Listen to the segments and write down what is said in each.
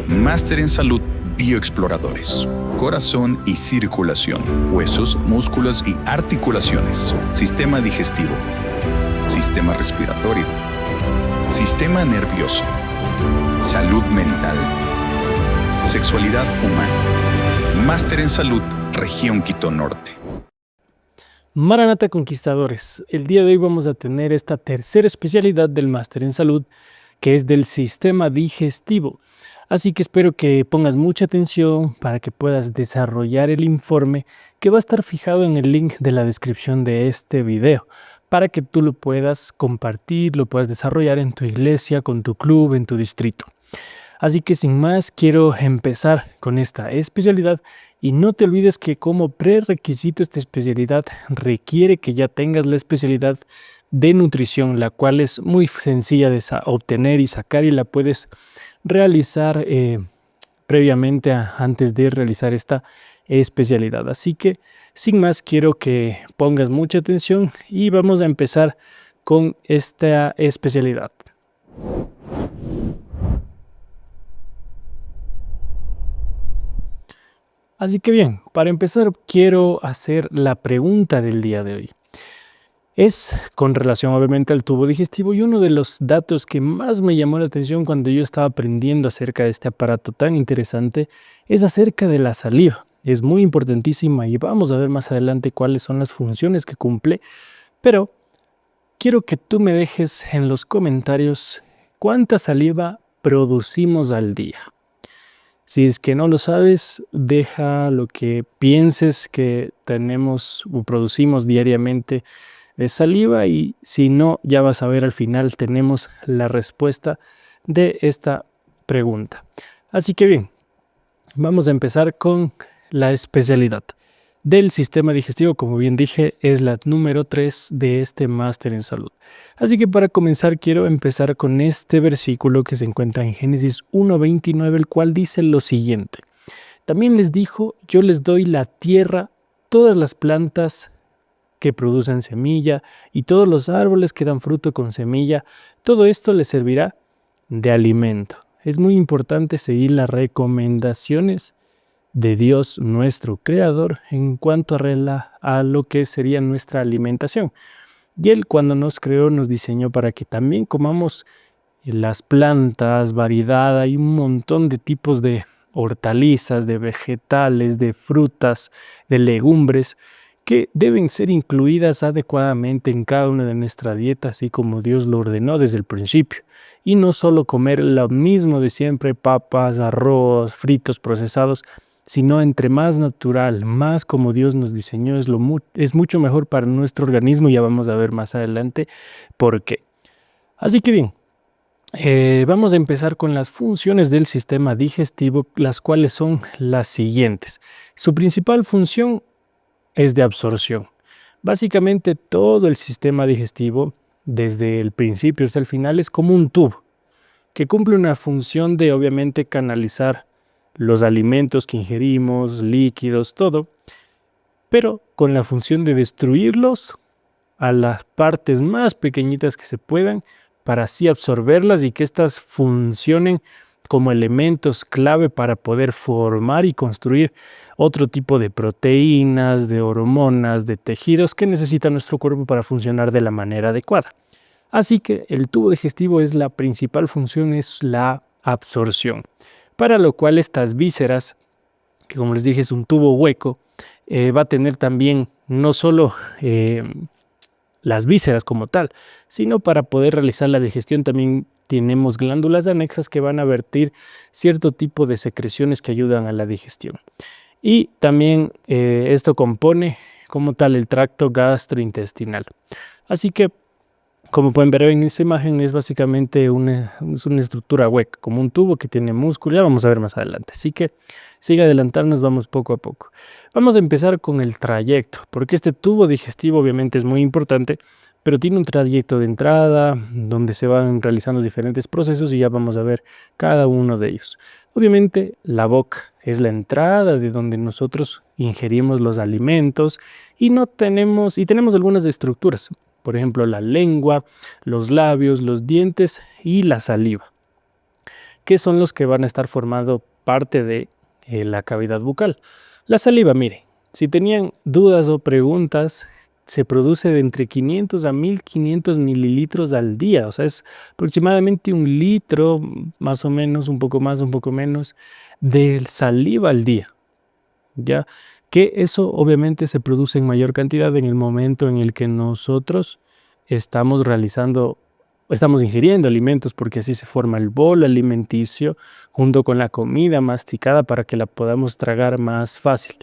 Máster en Salud Bioexploradores. Corazón y circulación, huesos, músculos y articulaciones, sistema digestivo, sistema respiratorio, sistema nervioso, salud mental, sexualidad humana. Máster en Salud, Región Quito Norte. Maranata Conquistadores, el día de hoy vamos a tener esta tercera especialidad del Máster en Salud, que es del sistema digestivo. Así que espero que pongas mucha atención para que puedas desarrollar el informe que va a estar fijado en el link de la descripción de este video, para que tú lo puedas compartir, lo puedas desarrollar en tu iglesia, con tu club, en tu distrito. Así que sin más, quiero empezar con esta especialidad y no te olvides que como prerequisito esta especialidad requiere que ya tengas la especialidad de nutrición, la cual es muy sencilla de obtener y sacar y la puedes realizar previamente antes de realizar esta especialidad. Así que sin más, quiero que pongas mucha atención y vamos a empezar con esta especialidad. Así que bien, para empezar quiero hacer la pregunta del día de hoy. Es con relación obviamente al tubo digestivo y uno de los datos que más me llamó la atención cuando yo estaba aprendiendo acerca de este aparato tan interesante es acerca de la saliva. Es muy importantísima y vamos a ver más adelante cuáles son las funciones que cumple, pero quiero que tú me dejes en los comentarios cuánta saliva producimos al día. Si es que no lo sabes, deja lo que pienses que tenemos o producimos diariamente de saliva y si no, ya vas a ver al final tenemos la respuesta de esta pregunta. Así que bien, vamos a empezar con la especialidad del sistema digestivo. Como bien dije, es la número 3 de este máster en salud. Así que para comenzar quiero empezar con este versículo que se encuentra en Génesis 1:29, el cual dice lo siguiente: también les dijo, yo les doy la tierra, todas las plantas que producen semilla y todos los árboles que dan fruto con semilla, todo esto les servirá de alimento. Es muy importante seguir las recomendaciones de Dios, nuestro Creador, en cuanto a lo que sería nuestra alimentación. Y Él, cuando nos creó, nos diseñó para que también comamos las plantas, variedad, hay un montón de tipos de hortalizas, de vegetales, de frutas, de legumbres, que deben ser incluidas adecuadamente en cada una de nuestra dieta, así como Dios lo ordenó desde el principio. Y no solo comer lo mismo de siempre, papas, arroz, fritos, procesados, sino entre más natural, más como Dios nos diseñó, es mucho mejor para nuestro organismo. Ya vamos a ver más adelante por qué. Así que bien, vamos a empezar con las funciones del sistema digestivo, las cuales son las siguientes. Su principal función es de absorción. Básicamente todo el sistema digestivo, desde el principio hasta el final, es como un tubo que cumple una función de obviamente canalizar los alimentos que ingerimos, líquidos, todo, pero con la función de destruirlos a las partes más pequeñitas que se puedan para así absorberlas y que éstas funcionen como elementos clave para poder formar y construir otro tipo de proteínas, de hormonas, de tejidos que necesita nuestro cuerpo para funcionar de la manera adecuada. Así que el tubo digestivo es la principal función, es la absorción, para lo cual estas vísceras, que como les dije es un tubo hueco, va a tener también no solo las vísceras como tal, sino para poder realizar la digestión también tenemos glándulas anexas que van a vertir cierto tipo de secreciones que ayudan a la digestión. Y también esto compone como tal el tracto gastrointestinal. Así que, como pueden ver en esta imagen, es básicamente una estructura hueca, como un tubo que tiene músculo. Ya vamos a ver más adelante. Así que sigue adelantarnos, vamos poco a poco. Vamos a empezar con el trayecto, porque este tubo digestivo obviamente es muy importante, pero tiene un trayecto de entrada donde se van realizando diferentes procesos y ya vamos a ver cada uno de ellos. Obviamente la boca es la entrada de donde nosotros ingerimos los alimentos y tenemos algunas estructuras, por ejemplo la lengua, los labios, los dientes y la saliva. que son los que van a estar formando parte de la cavidad bucal. La saliva, mire, si tenían dudas o preguntas, se produce de entre 500 a 1500 mililitros al día, o sea, es aproximadamente 1 litro, más o menos, un poco más, un poco menos, de saliva al día, ¿ya? Que eso obviamente se produce en mayor cantidad en el momento en el que nosotros estamos ingiriendo alimentos, porque así se forma el bolo alimenticio junto con la comida masticada para que la podamos tragar más fácil.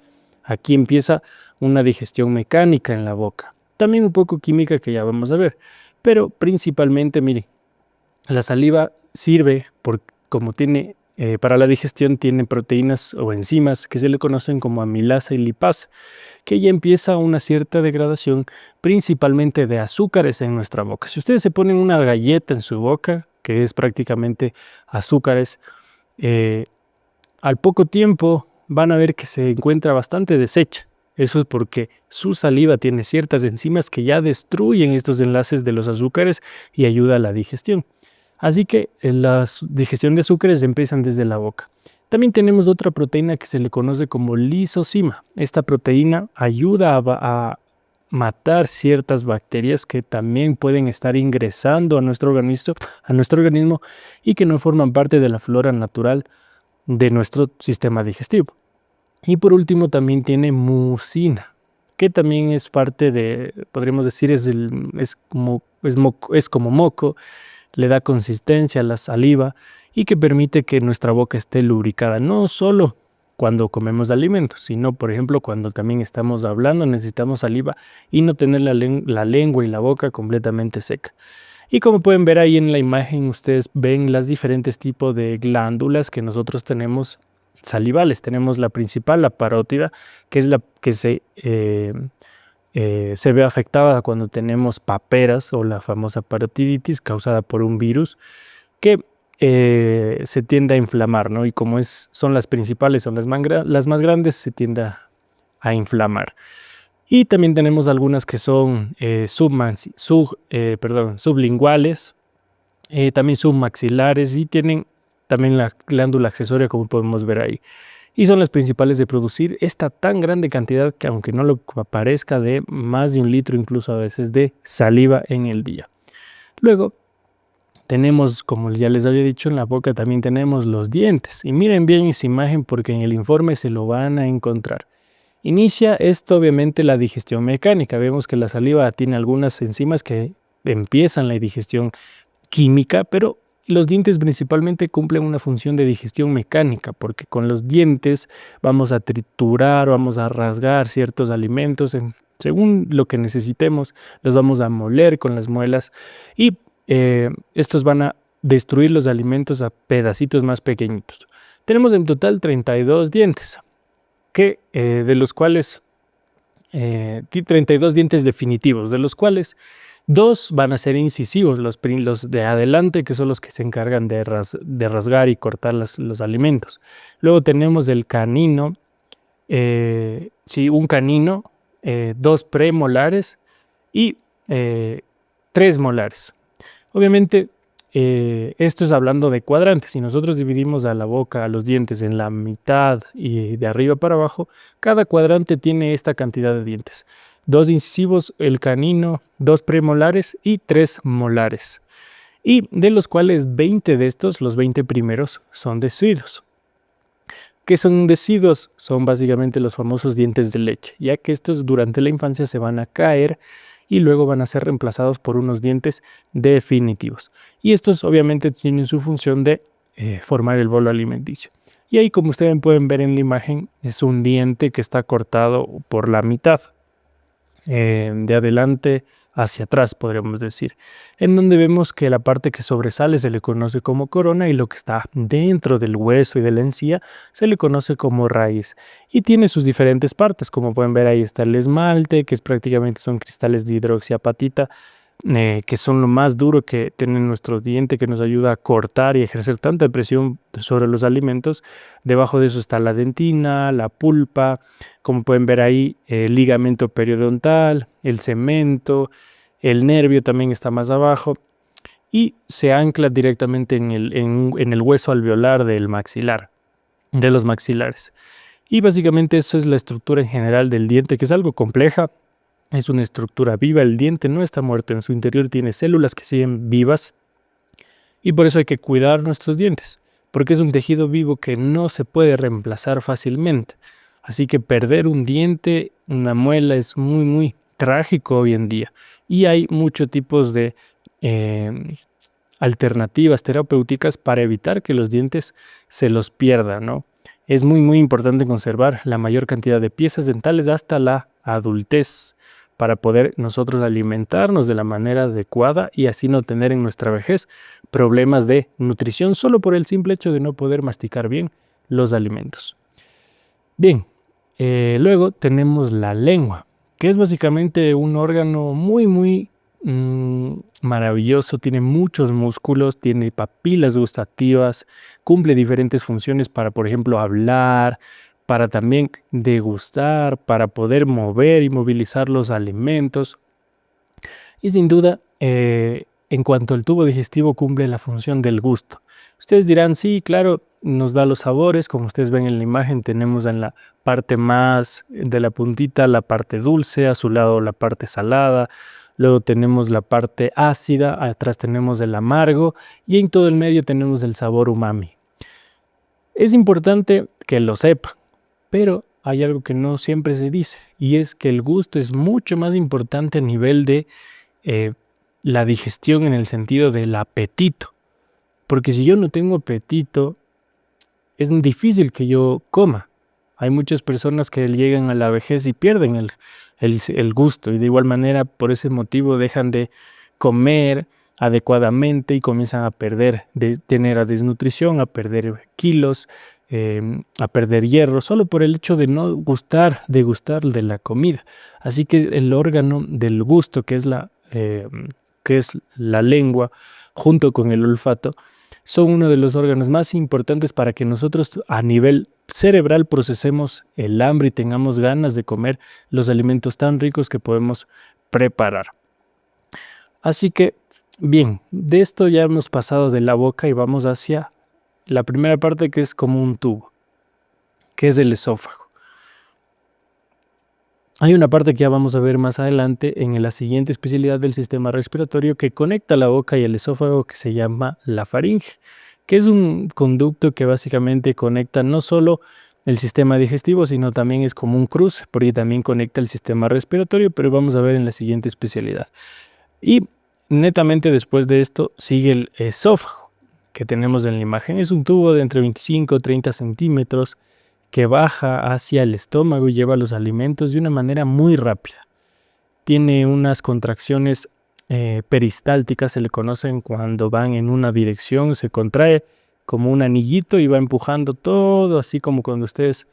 Aquí empieza una digestión mecánica en la boca, también un poco química que ya vamos a ver, pero principalmente, mire, la saliva sirve como tiene para la digestión, tiene proteínas o enzimas que se le conocen como amilasa y lipasa, que ya empieza una cierta degradación principalmente de azúcares en nuestra boca. Si ustedes se ponen una galleta en su boca, que es prácticamente azúcares, al poco tiempo van a ver que se encuentra bastante deshecha. Eso es porque su saliva tiene ciertas enzimas que ya destruyen estos enlaces de los azúcares y ayuda a la digestión. Así que la digestión de azúcares empiezan desde la boca. También tenemos otra proteína que se le conoce como lisozima. Esta proteína ayuda a matar ciertas bacterias que también pueden estar ingresando a nuestro organismo y que no forman parte de la flora natural de nuestro sistema digestivo. Y por último también tiene mucina, que también es parte de, podríamos decir, es como moco, le da consistencia a la saliva y que permite que nuestra boca esté lubricada, no solo cuando comemos alimentos, sino por ejemplo cuando también estamos hablando necesitamos saliva y no tener la lengua y la boca completamente seca. Y como pueden ver ahí en la imagen, ustedes ven los diferentes tipos de glándulas que nosotros tenemos salivales. Tenemos la principal, la parótida, que es la que se ve afectada cuando tenemos paperas o la famosa parotiditis causada por un virus que se tiende a inflamar, ¿no? Y como son las principales, son las más grandes, se tiende a inflamar. Y también tenemos algunas que son sublinguales, también submaxilares y tienen también la glándula accesoria, como podemos ver ahí. Y son las principales de producir esta tan grande cantidad que, aunque no lo parezca, de más de 1 litro incluso a veces de saliva en el día. Luego tenemos, como ya les había dicho, en la boca también tenemos los dientes. Y miren bien esa imagen porque en el informe se lo van a encontrar. Inicia esto obviamente la digestión mecánica. Vemos que la saliva tiene algunas enzimas que empiezan la digestión química, pero los dientes principalmente cumplen una función de digestión mecánica, porque con los dientes vamos a triturar, vamos a rasgar ciertos alimentos, según lo que necesitemos, los vamos a moler con las muelas y estos van a destruir los alimentos a pedacitos más pequeñitos. Tenemos en total 32 dientes, de los cuales 32 dientes definitivos, de los cuales 2 van a ser incisivos, los de adelante, que son los que se encargan de rasgar y cortar los alimentos. Luego tenemos el canino, un canino, 2 premolares y 3 molares. Obviamente, esto es hablando de cuadrantes. Si nosotros dividimos a la boca, a los dientes en la mitad y de arriba para abajo, cada cuadrante tiene esta cantidad de dientes. 2 incisivos, el canino, 2 premolares y 3 molares. Y de los cuales 20 de estos, los 20 primeros, son deciduos. ¿Qué son deciduos? Son básicamente los famosos dientes de leche, ya que estos durante la infancia se van a caer y luego van a ser reemplazados por unos dientes definitivos. Y estos obviamente tienen su función de formar el bolo alimenticio. Y ahí, como ustedes pueden ver en la imagen, es un diente que está cortado por la mitad, de adelante hacia atrás, podríamos decir, en donde vemos que la parte que sobresale se le conoce como corona y lo que está dentro del hueso y de la encía se le conoce como raíz. Y tiene sus diferentes partes, como pueden ver ahí está el esmalte, que prácticamente son cristales de hidroxiapatita, que son lo más duro que tiene nuestro diente, que nos ayuda a cortar y ejercer tanta presión sobre los alimentos. Debajo de eso está la dentina, la pulpa, como pueden ver ahí, el ligamento periodontal, el cemento, el nervio también está más abajo. y se ancla directamente en el hueso alveolar del maxilar, de los maxilares. Y básicamente eso es la estructura en general del diente, que es algo compleja. Es una estructura viva, el diente no está muerto, en su interior tiene células que siguen vivas y por eso hay que cuidar nuestros dientes, porque es un tejido vivo que no se puede reemplazar fácilmente. Así que perder un diente, una muela, es muy, muy trágico hoy en día. Y hay muchos tipos de alternativas terapéuticas para evitar que los dientes se los pierdan, ¿no? Es muy, muy importante conservar la mayor cantidad de piezas dentales hasta la adultez para poder nosotros alimentarnos de la manera adecuada y así no tener en nuestra vejez problemas de nutrición solo por el simple hecho de no poder masticar bien los alimentos. Bien, luego tenemos la lengua, que es básicamente un órgano muy, muy maravilloso, tiene muchos músculos, tiene papilas gustativas, cumple diferentes funciones para, por ejemplo, hablar, para también degustar, para poder mover y movilizar los alimentos. Y sin duda, en cuanto al tubo digestivo, cumple la función del gusto. Ustedes dirán, sí, claro, nos da los sabores, como ustedes ven en la imagen, tenemos en la parte más de la puntita la parte dulce, a su lado la parte salada, luego tenemos la parte ácida, atrás tenemos el amargo y en todo el medio tenemos el sabor umami. Es importante que lo sepan, pero hay algo que no siempre se dice y es que el gusto es mucho más importante a nivel de la digestión en el sentido del apetito. Porque si yo no tengo apetito, es difícil que yo coma. Hay muchas personas que llegan a la vejez y pierden el gusto y de igual manera por ese motivo dejan de comer adecuadamente y comienzan a perder, tener a desnutrición, a perder kilos, a perder hierro, solo por el hecho de no degustar de la comida. Así que el órgano del gusto, que es la lengua, junto con el olfato, son uno de los órganos más importantes para que nosotros a nivel cerebral procesemos el hambre y tengamos ganas de comer los alimentos tan ricos que podemos preparar. Así que, bien, de esto ya hemos pasado de la boca y vamos hacia la primera parte, que es como un tubo, que es el esófago. Hay una parte que ya vamos a ver más adelante en la siguiente especialidad del sistema respiratorio que conecta la boca y el esófago, que se llama la faringe, que es un conducto que básicamente conecta no solo el sistema digestivo, sino también es como un cruce, porque también conecta el sistema respiratorio, pero vamos a ver en la siguiente especialidad. Y netamente después de esto sigue el esófago, que tenemos en la imagen. Es un tubo de entre 25 y 30 centímetros que baja hacia el estómago y lleva los alimentos de una manera muy rápida. Tiene unas contracciones peristálticas, se le conocen cuando van en una dirección, se contrae como un anillito y va empujando todo, así como cuando ustedes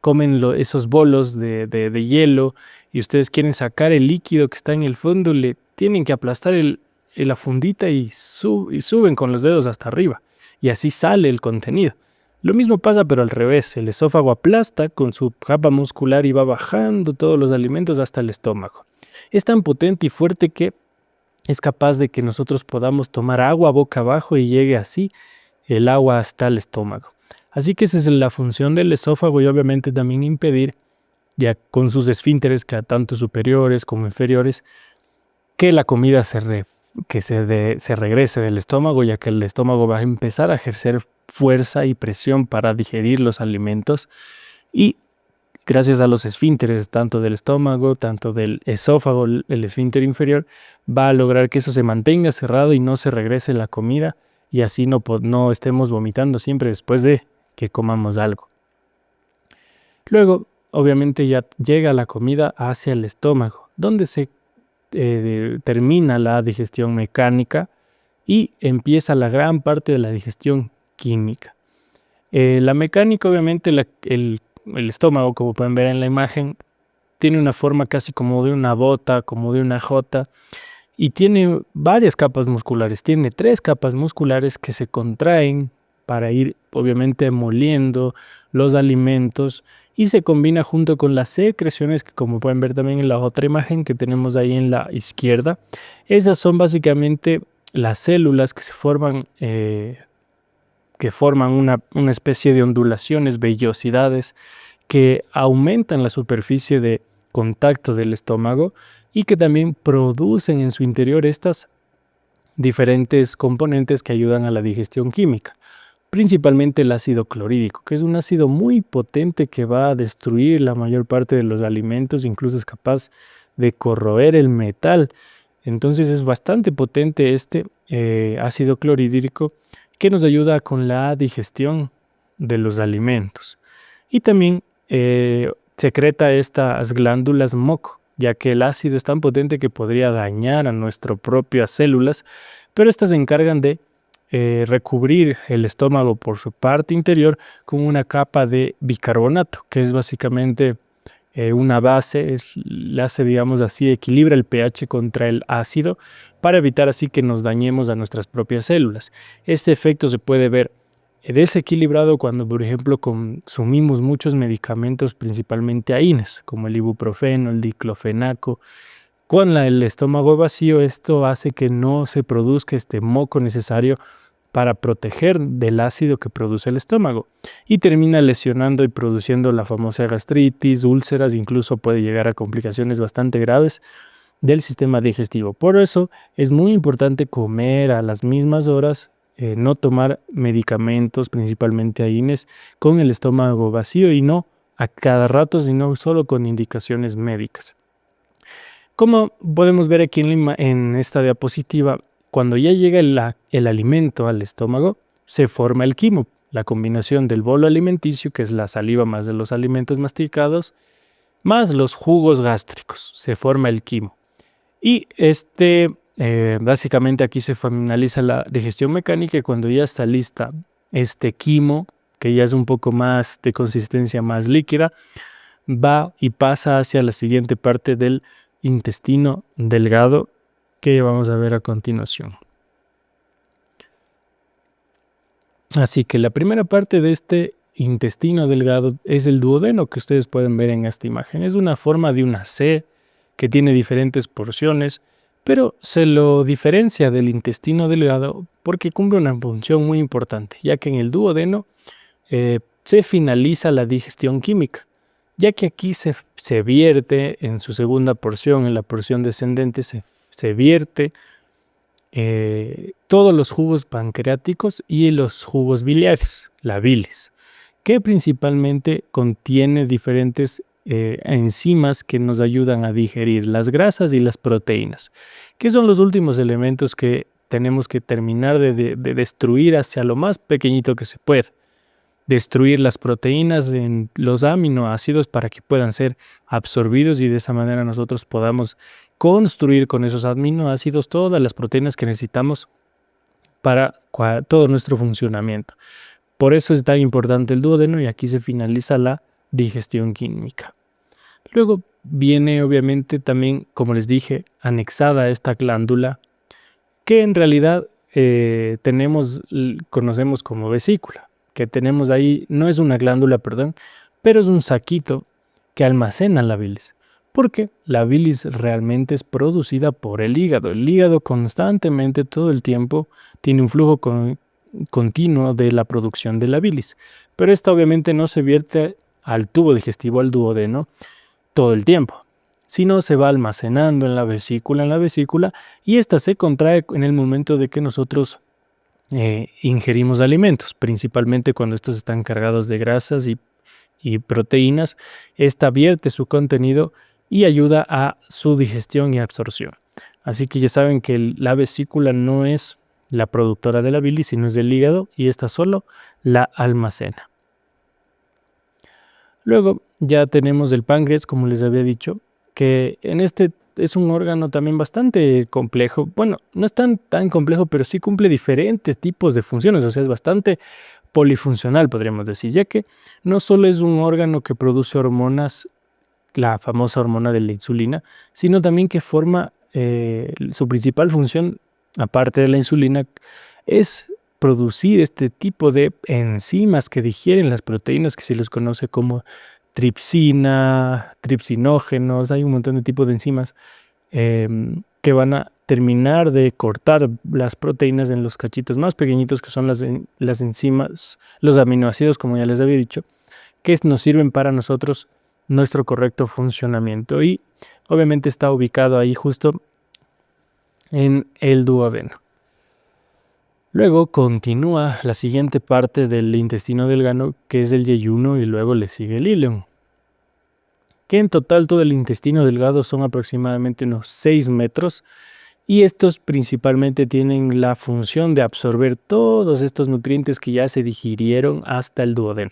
comen esos bolos de hielo y ustedes quieren sacar el líquido que está en el fondo, le tienen que aplastar la fundita y suben con los dedos hasta arriba y así sale el contenido. Lo mismo pasa pero al revés, el esófago aplasta con su capa muscular y va bajando todos los alimentos hasta el estómago. Es tan potente y fuerte que es capaz de que nosotros podamos tomar agua boca abajo y llegue así el agua hasta el estómago. Así que esa es la función del esófago y obviamente también impedir, ya con sus esfínteres, que tanto superiores como inferiores, que la comida se regrese del estómago, ya que el estómago va a empezar a ejercer fuerza y presión para digerir los alimentos y gracias a los esfínteres, tanto del estómago, tanto del esófago, el esfínter inferior, va a lograr que eso se mantenga cerrado y no se regrese la comida y así no estemos vomitando siempre después de que comamos algo. Luego, obviamente, ya llega la comida hacia el estómago, donde se termina la digestión mecánica y empieza la gran parte de la digestión química. La mecánica, obviamente, el estómago, como pueden ver en la imagen, tiene una forma casi como de una bota, como de una jota, y tiene varias capas musculares. Tiene 3 capas musculares que se contraen para ir obviamente moliendo los alimentos y se combina junto con las secreciones que, como pueden ver también en la otra imagen que tenemos ahí en la izquierda. Esas son básicamente las células que se forman, una especie de ondulaciones, vellosidades que aumentan la superficie de contacto del estómago y que también producen en su interior estas diferentes componentes que ayudan a la digestión química, principalmente el ácido clorhídrico, que es un ácido muy potente que va a destruir la mayor parte de los alimentos, incluso es capaz de corroer el metal. Entonces es bastante potente este ácido clorhídrico que nos ayuda con la digestión de los alimentos. Y también secreta estas glándulas moco, ya que el ácido es tan potente que podría dañar a nuestras propias células, pero estas se encargan de recubrir el estómago por su parte interior con una capa de bicarbonato, que es básicamente una base, le hace, digamos así, equilibra el pH contra el ácido para evitar así que nos dañemos a nuestras propias células. Este efecto se puede ver desequilibrado cuando, por ejemplo, consumimos muchos medicamentos, principalmente AINES, como el ibuprofeno, el diclofenaco. Con el estómago vacío, esto hace que no se produzca este moco necesario para proteger del ácido que produce el estómago y termina lesionando y produciendo la famosa gastritis, úlceras, incluso puede llegar a complicaciones bastante graves del sistema digestivo. Por eso es muy importante comer a las mismas horas, no tomar medicamentos, principalmente AINES, con el estómago vacío y no a cada rato, sino solo con indicaciones médicas. Como podemos ver aquí en esta diapositiva, cuando ya llega el alimento al estómago, se forma el quimo, la combinación del bolo alimenticio, que es la saliva más de los alimentos masticados, más los jugos gástricos, se forma el quimo. Y básicamente aquí se finaliza la digestión mecánica y cuando ya está lista este quimo, que ya es un poco más de consistencia más líquida, va y pasa hacia la siguiente parte del intestino delgado que vamos a ver a continuación. Así que la primera parte de este intestino delgado es el duodeno que ustedes pueden ver en esta imagen. Es una forma de una C que tiene diferentes porciones, pero se lo diferencia del intestino delgado porque cumple una función muy importante, ya que en el duodeno se finaliza la digestión química, ya que aquí se vierte en su segunda porción, en la porción descendente, se vierte todos los jugos pancreáticos y los jugos biliares, la bilis, que principalmente contiene diferentes enzimas que nos ayudan a digerir las grasas y las proteínas, que son los últimos elementos que tenemos que terminar de destruir hacia lo más pequeñito que se pueda. Destruir las proteínas en los aminoácidos para que puedan ser absorbidos y de esa manera nosotros podamos construir con esos aminoácidos todas las proteínas que necesitamos para todo nuestro funcionamiento. Por eso es tan importante el duodeno y aquí se finaliza la digestión química. Luego viene obviamente también, como les dije, anexada a esta glándula que en realidad conocemos como vesícula, que tenemos ahí, no es una glándula, perdón, pero es un saquito que almacena la bilis, porque la bilis realmente es producida por el hígado. El hígado constantemente, todo el tiempo, tiene un flujo continuo de la producción de la bilis, pero esta obviamente no se vierte al tubo digestivo, al duodeno, todo el tiempo, sino se va almacenando en la vesícula, y esta se contrae en el momento de que nosotros ingerimos alimentos, principalmente cuando estos están cargados de grasas y proteínas. Esta vierte su contenido y ayuda a su digestión y absorción. Así que ya saben que la vesícula no es la productora de la bilis, sino es del hígado, y esta solo la almacena. Luego ya tenemos el páncreas, como les había dicho, que en este es un órgano también bastante complejo. Bueno, no es tan complejo, pero sí cumple diferentes tipos de funciones, o sea, es bastante polifuncional, podríamos decir, ya que no solo es un órgano que produce hormonas, la famosa hormona de la insulina, sino también que forma su principal función, aparte de la insulina, es producir este tipo de enzimas que digieren las proteínas, que se les conoce como tripsina, tripsinógenos. Hay un montón de tipos de enzimas que van a terminar de cortar las proteínas en los cachitos más pequeñitos, que son las enzimas, los aminoácidos, como ya les había dicho, que nos sirven para nosotros nuestro correcto funcionamiento. Y obviamente está ubicado ahí justo en el duodeno. Luego continúa la siguiente parte del intestino delgado, que es el yeyuno, y luego le sigue el ileum. Que en total todo el intestino delgado son aproximadamente unos 6 metros, y estos principalmente tienen la función de absorber todos estos nutrientes que ya se digirieron hasta el duodeno.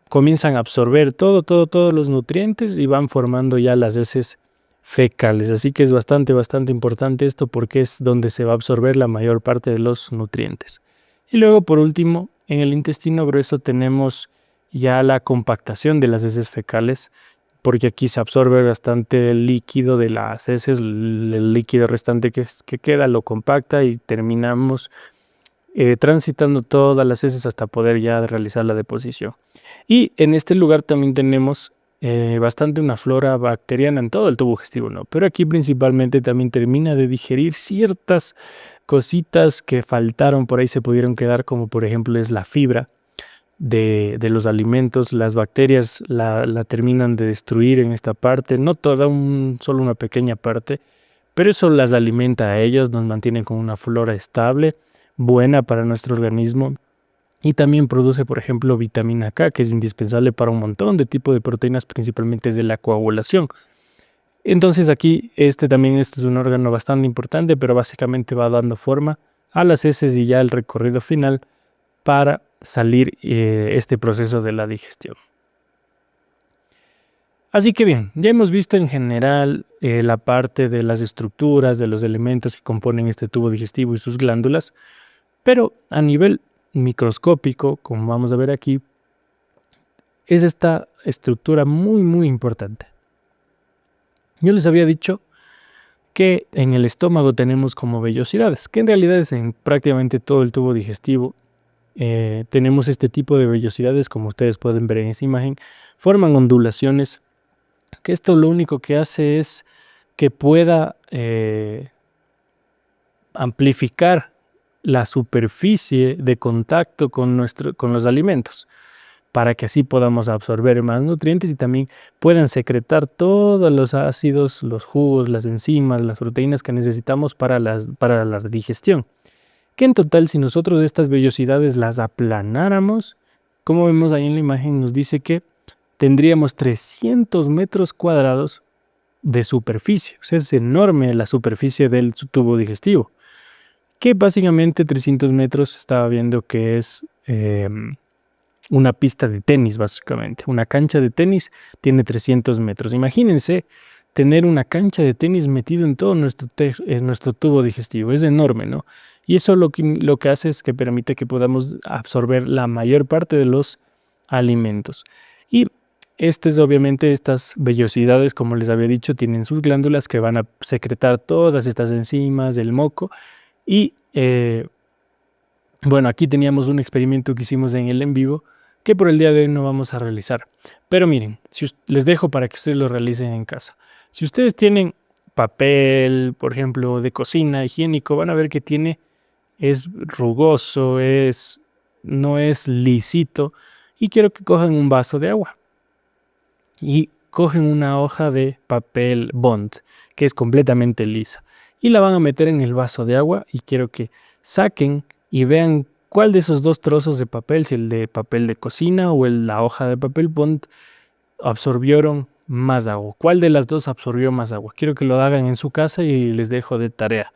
Comienzan a absorber todos los nutrientes y van formando ya las heces fecales. Así que es bastante importante esto, porque es donde se va a absorber la mayor parte de los nutrientes. Y luego, por último, en el intestino grueso tenemos ya la compactación de las heces fecales, porque aquí se absorbe bastante el líquido de las heces, el líquido restante que queda lo compacta y terminamos transitando todas las heces hasta poder ya realizar la deposición. Y en este lugar también tenemos bastante una flora bacteriana en todo el tubo digestivo, ¿no? Pero aquí principalmente también termina de digerir ciertas cositas que faltaron, por ahí se pudieron quedar, como por ejemplo es la fibra de los alimentos. Las bacterias la terminan de destruir en esta parte, no toda, solo una pequeña parte, pero eso las alimenta a ellas, nos mantienen con una flora estable, buena para nuestro organismo. Y también produce, por ejemplo, vitamina K, que es indispensable para un montón de tipos de proteínas, principalmente de la coagulación. Entonces aquí este es un órgano bastante importante, pero básicamente va dando forma a las heces y ya el recorrido final para salir este proceso de la digestión. Así que bien, ya hemos visto en general la parte de las estructuras, de los elementos que componen este tubo digestivo y sus glándulas, pero a nivel microscópico, como vamos a ver aquí, es esta estructura muy importante. Yo les había dicho que en el estómago tenemos como vellosidades, que en realidad es en prácticamente todo el tubo digestivo. Tenemos este tipo de vellosidades, como ustedes pueden ver en esa imagen, forman ondulaciones, que esto lo único que hace es que pueda amplificar la superficie de contacto con los alimentos, para que así podamos absorber más nutrientes y también puedan secretar todos los ácidos, los jugos, las enzimas, las proteínas que necesitamos para la digestión. Que en total, si nosotros estas vellosidades las aplanáramos, como vemos ahí en la imagen, nos dice que tendríamos 300 metros cuadrados de superficie. O sea, es enorme la superficie del tubo digestivo, que básicamente 300 metros estaba viendo que es una pista de tenis, básicamente. Una cancha de tenis tiene 300 metros. Imagínense tener una cancha de tenis metido en todo nuestro tubo digestivo. Es enorme, ¿no? Y eso lo que hace es que permite que podamos absorber la mayor parte de los alimentos. Y obviamente estas vellosidades, como les había dicho, tienen sus glándulas que van a secretar todas estas enzimas, el moco. Y bueno, aquí teníamos un experimento que hicimos en el en vivo, que por el día de hoy no vamos a realizar. Pero miren, les dejo para que ustedes lo realicen en casa. Si ustedes tienen papel, por ejemplo, de cocina, higiénico, van a ver que es rugoso, no es lisito. Y quiero que cojan un vaso de agua y cogen una hoja de papel bond, que es completamente lisa, y la van a meter en el vaso de agua, y quiero que saquen y vean cuál de esos dos trozos de papel, si el de papel de cocina o la hoja de papel bond, absorbieron más agua. ¿Cuál de las dos absorbió más agua? Quiero que lo hagan en su casa y les dejo de tarea.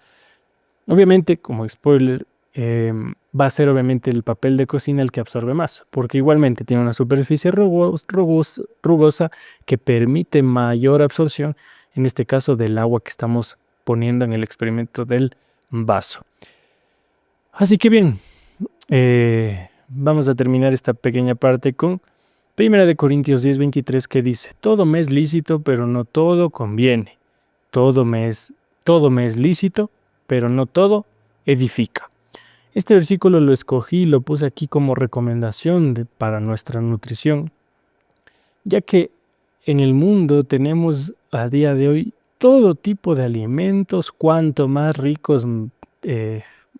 Obviamente, como spoiler, va a ser obviamente el papel de cocina el que absorbe más, porque igualmente tiene una superficie rugosa que permite mayor absorción, en este caso del agua que estamos poniendo en el experimento del vaso. Así que bien, vamos a terminar esta pequeña parte con 1 Corintios 10:23, que dice: todo me es lícito, pero no todo conviene. Todo me es lícito, pero no todo edifica. Este versículo lo escogí y lo puse aquí como recomendación para nuestra nutrición, ya que en el mundo tenemos a día de hoy todo tipo de alimentos, cuanto más ricos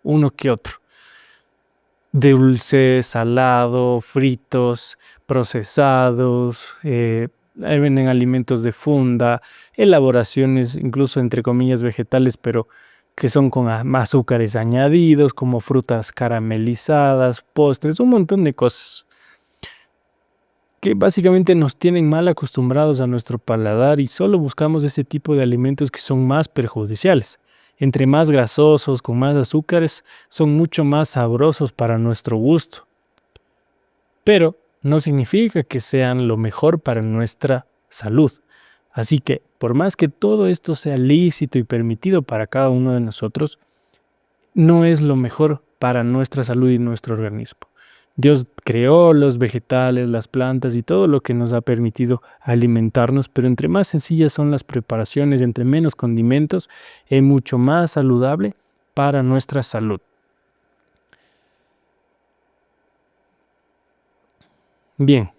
uno que otro. Dulce, salado, fritos, procesados, ahí venden alimentos de funda, elaboraciones incluso entre comillas vegetales, pero que son con azúcares añadidos, como frutas caramelizadas, postres, un montón de cosas que básicamente nos tienen mal acostumbrados a nuestro paladar y solo buscamos ese tipo de alimentos que son más perjudiciales. Entre más grasosos, con más azúcares, son mucho más sabrosos para nuestro gusto. Pero no significa que sean lo mejor para nuestra salud. Así que, por más que todo esto sea lícito y permitido para cada uno de nosotros, no es lo mejor para nuestra salud y nuestro organismo. Dios creó los vegetales, las plantas y todo lo que nos ha permitido alimentarnos, pero entre más sencillas son las preparaciones, entre menos condimentos, es mucho más saludable para nuestra salud. Bien,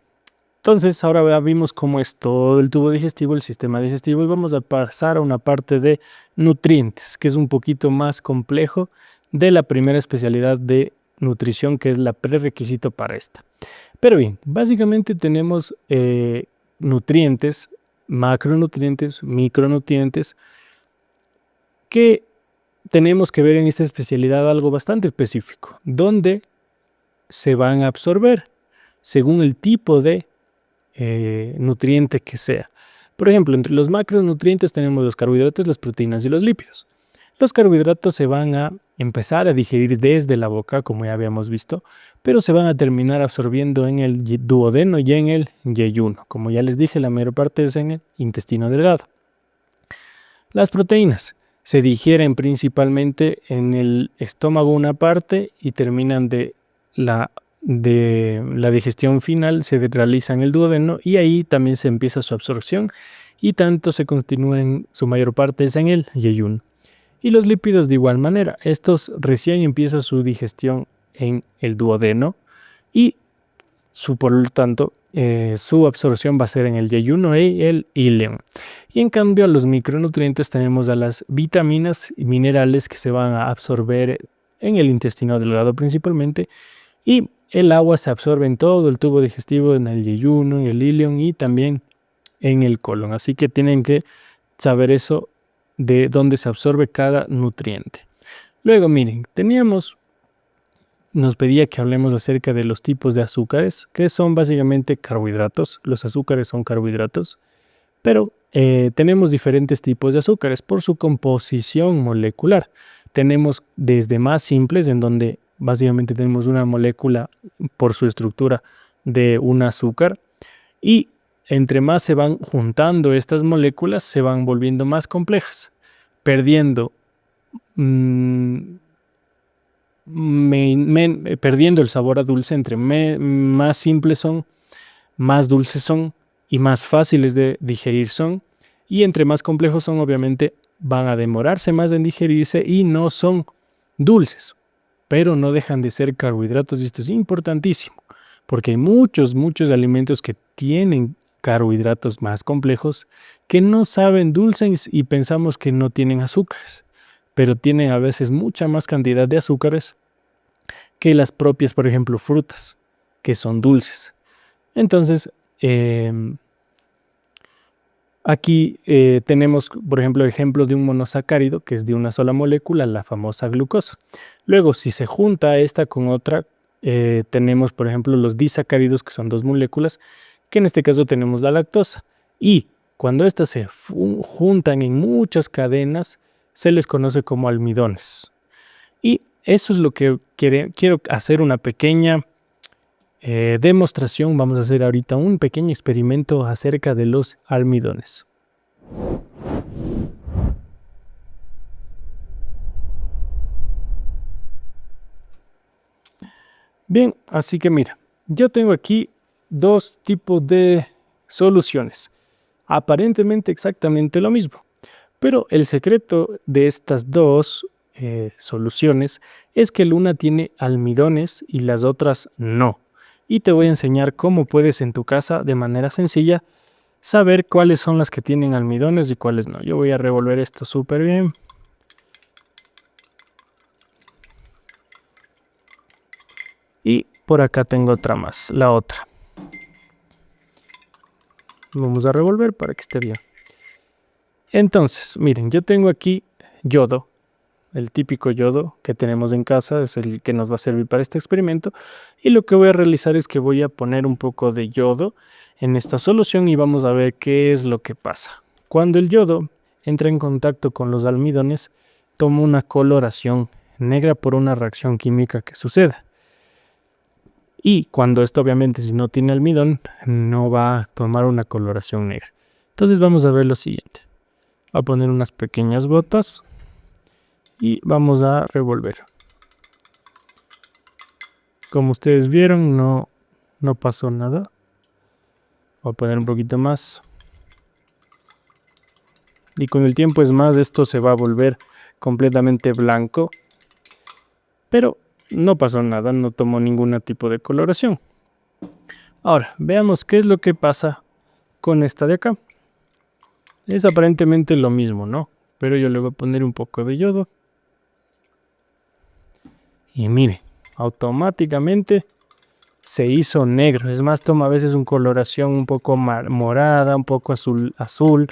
entonces ahora ya vimos cómo es todo el tubo digestivo, el sistema digestivo, y vamos a pasar a una parte de nutrientes, que es un poquito más complejo de la primera especialidad de nutrición, que es la prerequisito para esta. Pero bien, básicamente tenemos nutrientes, macronutrientes, micronutrientes, que tenemos que ver en esta especialidad algo bastante específico, donde se van a absorber según el tipo de nutriente que sea. Por ejemplo, entre los macronutrientes tenemos los carbohidratos, las proteínas y los lípidos. Los carbohidratos se van a empezar a digerir desde la boca, como ya habíamos visto, pero se van a terminar absorbiendo en el duodeno y en el yeyuno. Como ya les dije, la mayor parte es en el intestino delgado. Las proteínas se digieren principalmente en el estómago una parte y terminan de la digestión final, se realiza en el duodeno y ahí también se empieza su absorción y tanto se continúa en su mayor parte es en el yeyuno. Y los lípidos de igual manera, estos recién empieza su digestión en el duodeno y por lo tanto su absorción va a ser en el yeyuno y el íleon. Y en cambio a los micronutrientes tenemos a las vitaminas y minerales que se van a absorber en el intestino delgado principalmente, y el agua se absorbe en todo el tubo digestivo, en el yeyuno, en el íleon y también en el colon. Así que tienen que saber eso de dónde se absorbe cada nutriente. Luego, miren, nos pedía que hablemos acerca de los tipos de azúcares, que son básicamente carbohidratos. Los azúcares son carbohidratos, pero tenemos diferentes tipos de azúcares por su composición molecular. Tenemos desde más simples, en donde básicamente tenemos una molécula por su estructura de un azúcar, y entre más se van juntando estas moléculas, se van volviendo más complejas, perdiendo perdiendo el sabor a dulce. Entre más simples son, más dulces son y más fáciles de digerir son, y entre más complejos son, obviamente van a demorarse más en digerirse y no son dulces, pero no dejan de ser carbohidratos, y esto es importantísimo porque hay muchos alimentos que tienen carbohidratos más complejos que no saben dulces y pensamos que no tienen azúcares, pero tienen a veces mucha más cantidad de azúcares que las propias, por ejemplo, frutas, que son dulces. Entonces, aquí tenemos, por ejemplo, el ejemplo de un monosacárido, que es de una sola molécula, la famosa glucosa. Luego, si se junta esta con otra, tenemos, por ejemplo, los disacáridos, que son dos moléculas, que en este caso tenemos la lactosa. Y cuando estas se juntan en muchas cadenas, se les conoce como almidones. Y eso es lo que quiero hacer una pequeña demostración. Vamos a hacer ahorita un pequeño experimento acerca de los almidones. Bien, así que mira, yo tengo aquí dos tipos de soluciones, aparentemente exactamente lo mismo, pero el secreto de estas dos soluciones es que una tiene almidones y las otras no. Y te voy a enseñar cómo puedes en tu casa de manera sencilla saber cuáles son las que tienen almidones y cuáles no. Yo voy a revolver esto súper bien. Y por acá tengo otra más, la otra. Vamos a revolver para que esté bien. Entonces, miren, yo tengo aquí yodo. El típico yodo que tenemos en casa es el que nos va a servir para este experimento. Y lo que voy a realizar es que voy a poner un poco de yodo en esta solución y vamos a ver qué es lo que pasa. Cuando el yodo entra en contacto con los almidones, toma una coloración negra por una reacción química que sucede. Y cuando esto obviamente si no tiene almidón, no va a tomar una coloración negra. Entonces vamos a ver lo siguiente. Voy a poner unas pequeñas gotas y vamos a revolver. Como ustedes vieron, no pasó nada. Voy a poner un poquito más. Y con el tiempo es más, esto se va a volver completamente blanco. Pero no pasó nada, no tomó ningún tipo de coloración. Ahora, veamos qué es lo que pasa con esta de acá. Es aparentemente lo mismo, ¿no? Pero yo le voy a poner un poco de yodo. Y mire, automáticamente se hizo negro. Es más, toma a veces una coloración un poco morada, un poco azul.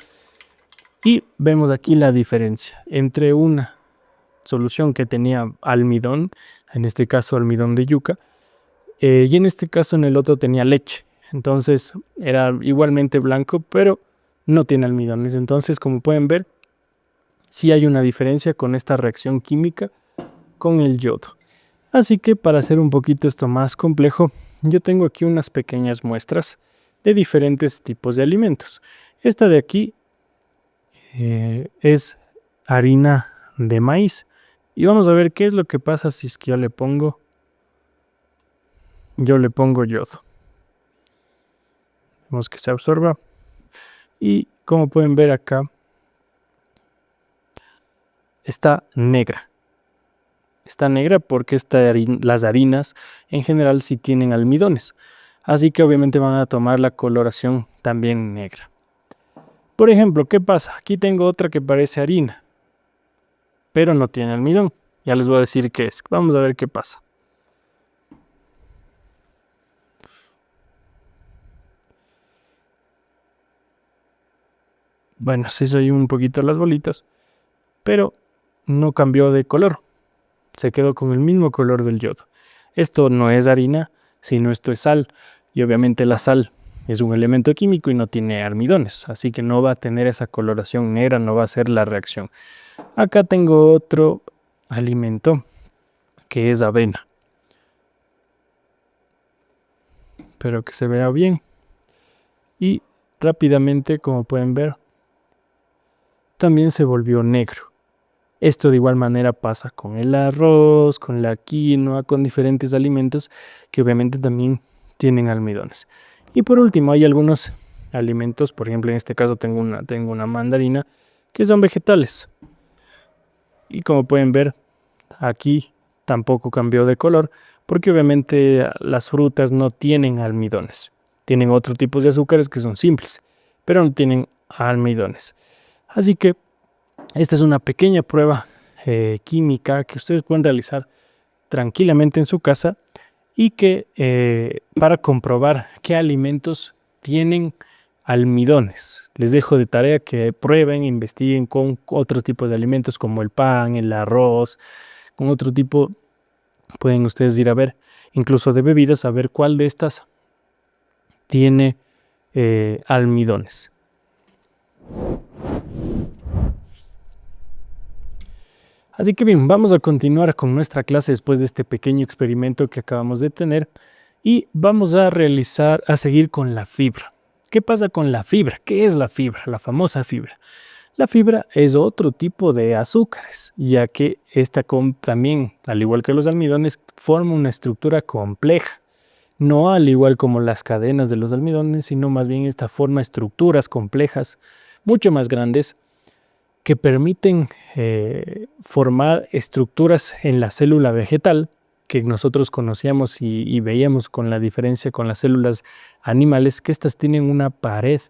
Y vemos aquí la diferencia entre una solución que tenía almidón, en este caso almidón de yuca, y en este caso en el otro tenía leche. Entonces era igualmente blanco, pero no tiene almidones. Entonces, como pueden ver, sí hay una diferencia con esta reacción química con el yodo. Así que para hacer un poquito esto más complejo, yo tengo aquí unas pequeñas muestras de diferentes tipos de alimentos. Esta de aquí es harina de maíz. Y vamos a ver qué es lo que pasa si es que yo le pongo yodo. Vemos que se absorba. Y como pueden ver acá, está negra. Está negra porque las harinas en general sí tienen almidones. Así que obviamente van a tomar la coloración también negra. Por ejemplo, ¿qué pasa? Aquí tengo otra que parece harina, pero no tiene almidón. Ya les voy a decir qué es. Vamos a ver qué pasa. Bueno, se hizo ahí un poquito las bolitas, pero no cambió de color. Se quedó con el mismo color del yodo. Esto no es harina, sino esto es sal. Y obviamente la sal es un elemento químico y no tiene almidones. Así que no va a tener esa coloración negra, no va a ser la reacción. Acá tengo otro alimento que es avena. Espero que se vea bien. Y rápidamente, como pueden ver, también se volvió negro. Esto de igual manera pasa con el arroz, con la quinoa, con diferentes alimentos que obviamente también tienen almidones. Y por último hay algunos alimentos, por ejemplo en este caso tengo una mandarina, que son vegetales. Y como pueden ver, aquí tampoco cambió de color, porque obviamente las frutas no tienen almidones. Tienen otro tipo de azúcares que son simples, pero no tienen almidones. Así que esta es una pequeña prueba química que ustedes pueden realizar tranquilamente en su casa y que para comprobar qué alimentos tienen almidones. Les dejo de tarea que prueben, investiguen con otros tipos de alimentos como el pan, el arroz, con otro tipo. Pueden ustedes ir a ver, incluso de bebidas, a ver cuál de estas tiene almidones. Así que bien, vamos a continuar con nuestra clase después de este pequeño experimento que acabamos de tener y vamos a seguir con la fibra. ¿Qué pasa con la fibra? ¿Qué es la fibra? La famosa fibra. La fibra es otro tipo de azúcares, ya que esta también, al igual que los almidones, forma una estructura compleja. No al igual como las cadenas de los almidones, sino más bien esta forma estructuras complejas, mucho más grandes, que permiten formar estructuras en la célula vegetal que nosotros conocíamos y veíamos con la diferencia con las células animales, que estas tienen una pared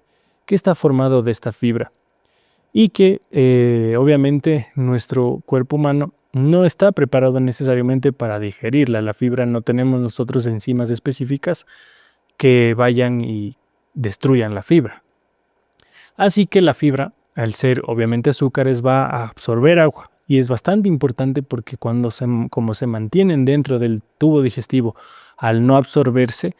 que está formado de esta fibra y que obviamente nuestro cuerpo humano no está preparado necesariamente para digerirla. La fibra, no tenemos nosotros enzimas específicas que vayan y destruyan la fibra. Así que la fibra, al ser obviamente azúcares, va a absorber agua. Y es bastante importante porque como se mantienen dentro del tubo digestivo, al no absorberse,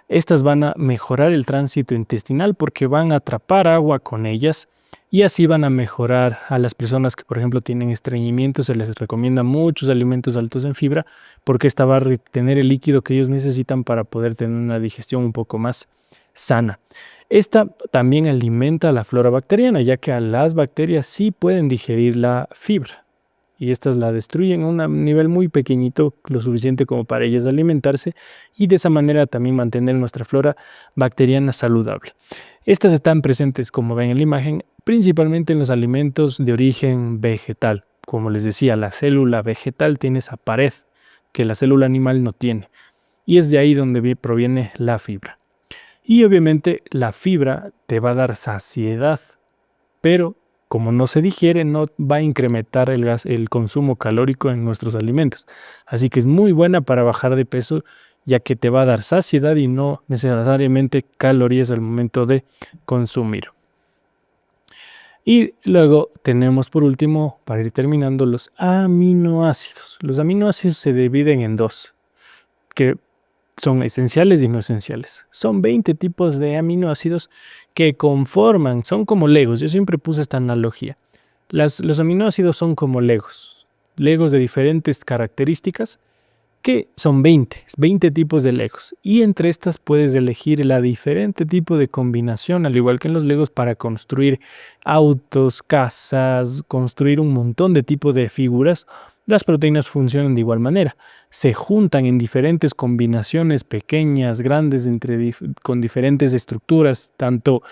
estas van a mejorar el tránsito intestinal porque van a atrapar agua con ellas y así van a mejorar a las personas que, por ejemplo, tienen estreñimiento. Se les recomienda muchos alimentos altos en fibra porque esta va a retener el líquido que ellos necesitan para poder tener una digestión un poco más sana. Esta también alimenta a la flora bacteriana, ya que a las bacterias sí pueden digerir la fibra y estas la destruyen a un nivel muy pequeñito, lo suficiente como para ellas alimentarse y de esa manera también mantener nuestra flora bacteriana saludable. Estas están presentes, como ven en la imagen, principalmente en los alimentos de origen vegetal. Como les decía, la célula vegetal tiene esa pared que la célula animal no tiene y es de ahí donde proviene la fibra. Y obviamente la fibra te va a dar saciedad, pero como no se digiere, no va a incrementar el consumo calórico en nuestros alimentos. Así que es muy buena para bajar de peso, ya que te va a dar saciedad y no necesariamente calorías al momento de consumir. Y luego tenemos por último, para ir terminando, los aminoácidos. Los aminoácidos se dividen en dos, que son esenciales y no esenciales. Son 20 tipos de aminoácidos que conforman, son como legos. Yo siempre puse esta analogía. Los aminoácidos son como legos de diferentes características, que son 20 tipos de legos. Y entre estas puedes elegir la diferente tipo de combinación, al igual que en los legos, para construir autos, casas, construir un montón de tipos de figuras. Las proteínas funcionan de igual manera. Se juntan en diferentes combinaciones pequeñas, grandes, con diferentes estructuras, tanto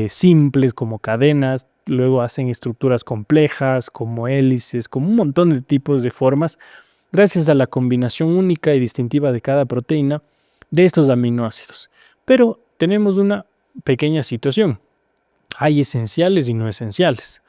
simples como cadenas. Luego hacen estructuras complejas como hélices, como un montón de tipos de formas, gracias a la combinación única y distintiva de cada proteína de estos aminoácidos. Pero tenemos una pequeña situación. Hay esenciales y no esenciales.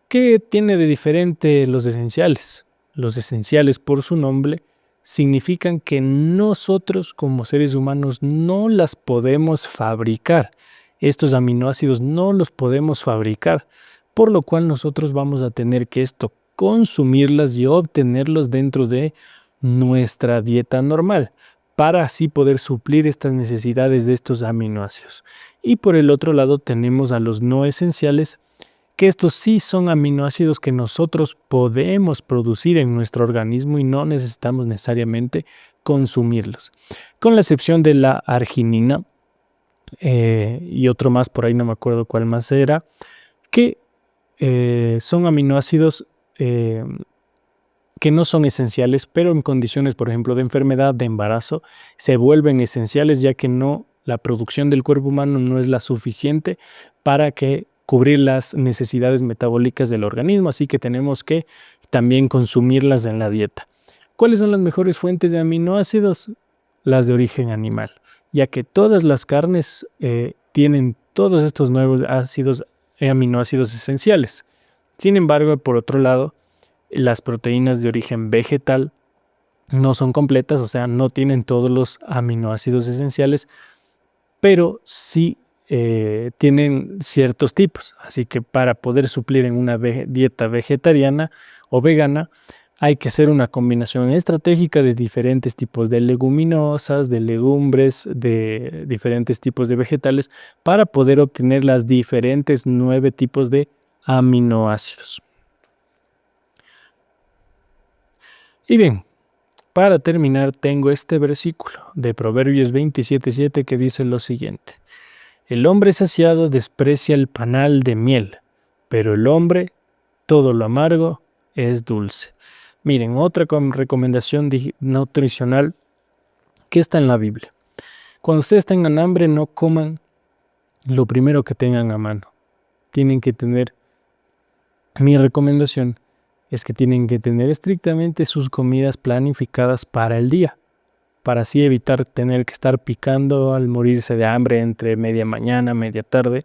¿Qué tiene de diferente los esenciales? Los esenciales, por su nombre, significan que nosotros como seres humanos no las podemos fabricar. Estos aminoácidos no los podemos fabricar, por lo cual nosotros vamos a tener que consumirlas y obtenerlos dentro de nuestra dieta normal, para así poder suplir estas necesidades de estos aminoácidos. Y por el otro lado tenemos a los no esenciales, que estos sí son aminoácidos que nosotros podemos producir en nuestro organismo y no necesitamos necesariamente consumirlos, con la excepción de la arginina y otro más, por ahí no me acuerdo cuál más era, que son aminoácidos que no son esenciales, pero en condiciones, por ejemplo, de enfermedad, de embarazo, se vuelven esenciales, ya que la producción del cuerpo humano no es la suficiente para cubrir las necesidades metabólicas del organismo, así que tenemos que también consumirlas en la dieta. ¿Cuáles son las mejores fuentes de aminoácidos? Las de origen animal, ya que todas las carnes tienen todos estos nuevos aminoácidos esenciales. Sin embargo, por otro lado, las proteínas de origen vegetal no son completas, o sea, no tienen todos los aminoácidos esenciales, pero sí tienen ciertos tipos. Así que para poder suplir en una dieta vegetariana o vegana, hay que hacer una combinación estratégica de diferentes tipos de leguminosas, de legumbres, de diferentes tipos de vegetales, para poder obtener las diferentes 9 tipos de aminoácidos. Y bien, para terminar tengo este versículo de Proverbios 27:7 que dice lo siguiente: el hombre saciado desprecia el panal de miel, pero el hombre, todo lo amargo, es dulce. Miren, otra recomendación nutricional que está en la Biblia. Cuando ustedes tengan hambre, no coman lo primero que tengan a mano. Tienen que tener mi recomendación es que tienen que tener estrictamente sus comidas planificadas para el día, para así evitar tener que estar picando al morirse de hambre entre media mañana, media tarde,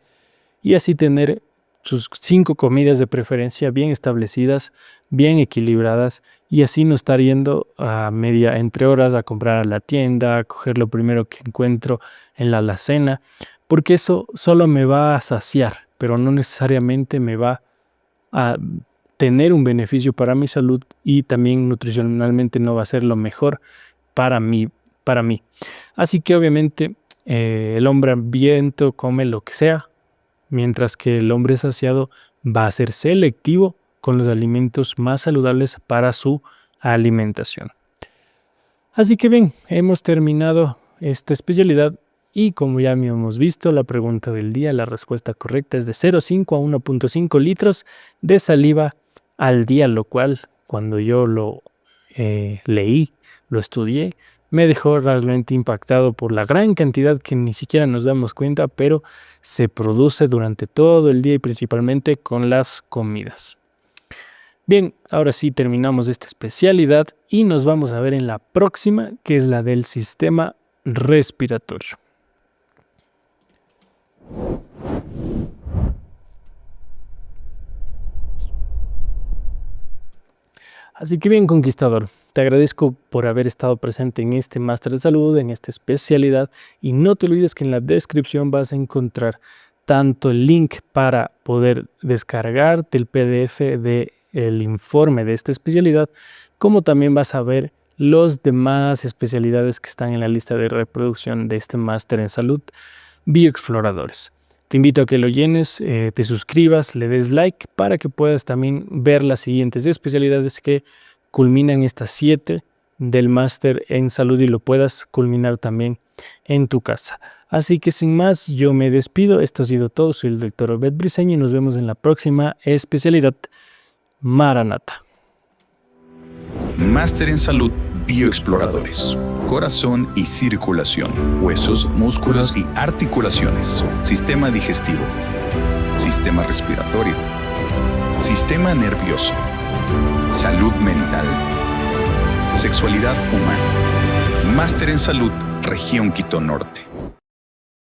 y así tener sus 5 comidas de preferencia bien establecidas, bien equilibradas, y así no estar yendo a media entre horas a comprar a la tienda, a coger lo primero que encuentro en la alacena, porque eso solo me va a saciar, pero no necesariamente me va a tener un beneficio para mi salud, y también nutricionalmente no va a ser lo mejor para mí. Así que obviamente el hombre hambriento come lo que sea, mientras que el hombre saciado va a ser selectivo con los alimentos más saludables para su alimentación. Así que bien, hemos terminado esta especialidad y como ya hemos visto, la pregunta del día, la respuesta correcta es de 0,5 a 1,5 litros de saliva al día, lo cual cuando yo lo leí, lo estudié, me dejó realmente impactado por la gran cantidad que ni siquiera nos damos cuenta, pero se produce durante todo el día y principalmente con las comidas. Bien, ahora sí terminamos esta especialidad y nos vamos a ver en la próxima, que es la del sistema respiratorio. Así que bien, conquistador, te agradezco por haber estado presente en este máster de salud, en esta especialidad, y no te olvides que en la descripción vas a encontrar tanto el link para poder descargarte el PDF del informe de esta especialidad, como también vas a ver los demás especialidades que están en la lista de reproducción de este máster en salud, Bioexploradores. Te invito a que lo llenes, te suscribas, le des like para que puedas también ver las siguientes especialidades que culminan estas 7 del máster en salud y lo puedas culminar también en tu casa. Así que sin más, yo me despido. Esto ha sido todo. Soy el doctor Obed Briceño y nos vemos en la próxima especialidad. Maranata. Máster en salud Bioexploradores. Corazón y circulación, huesos, músculos y articulaciones, sistema digestivo, sistema respiratorio, sistema nervioso, salud mental, sexualidad humana. Máster en salud, región Quito Norte.